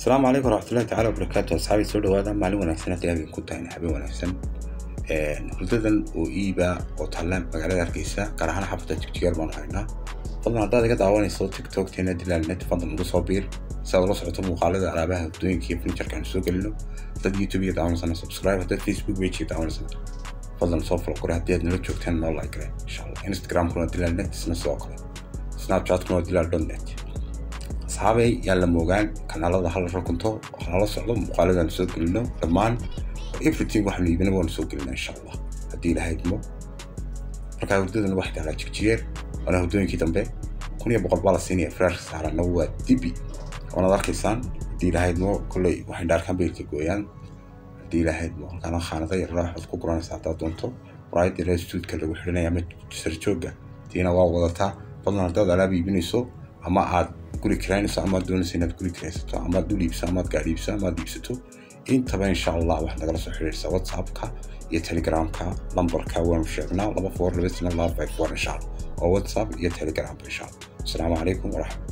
السلام عليكم ورحمة الله تعالى وبركاته. أصحابي سو dhawaada maalin wanaagsan haddii aad ku tahay habeen wanaagsan hurdadan oo iiba oo talaan magaalada Hargeysa gaar ahaan xaafadda Jigjiga baan haynaa. fadlan haddaad iga daawanayso TikTok teena dilaalnet fadlan ugu soo biir si aad ula socoto muuqaalada alaabaha waddooyinka iyo furniture-kan soo gelino. dad YouTube iyo daawanaysan subscribe, dad Facebook page iyo daawanaysan fadlan soo follow qora haddii aad nala joogtaan noo like insha Allah. Instagram kuna dilaalnet isna soo kale, Snapchat kuna dilaal.net. أصحابي يلا موجان كنالada hal rakunto waxaan la socdo muuqaaladan soo gelino dhamaan everything waxaan iibinaa waan soo gelinaa insha Allah hadii ilaahay idmo. marka hurdadan wax kala jigjiyeer ana hurdooyinkii dambe 1100 baa la siinaya fresh saarana waa dibi ona arkaysaan hadii ilaahay idmo kulay waxaan dhaarkan beelka gooyaan hadii ilaahay idmo kana khaanada yar raaxad ku guranaysa hadaa doonto right restaurant-ka lagu xidhanaya ama sarjooga diina waa wadataa fadlan hadaad alaab iibinayso ama aad guri kiraynayso ama doonayso inaad guri kiraysato ama aad iibso ama aad gaari iibso ama aad iibsato intaba insha Allah wax nagala soo xiriirsa WhatsApp-ka iyo Telegram-ka lambarka waan sheegnaa 24 insha Allah oo WhatsApp iyo Telegram insha Allah. Assalamu alaykum wa rahmatullahi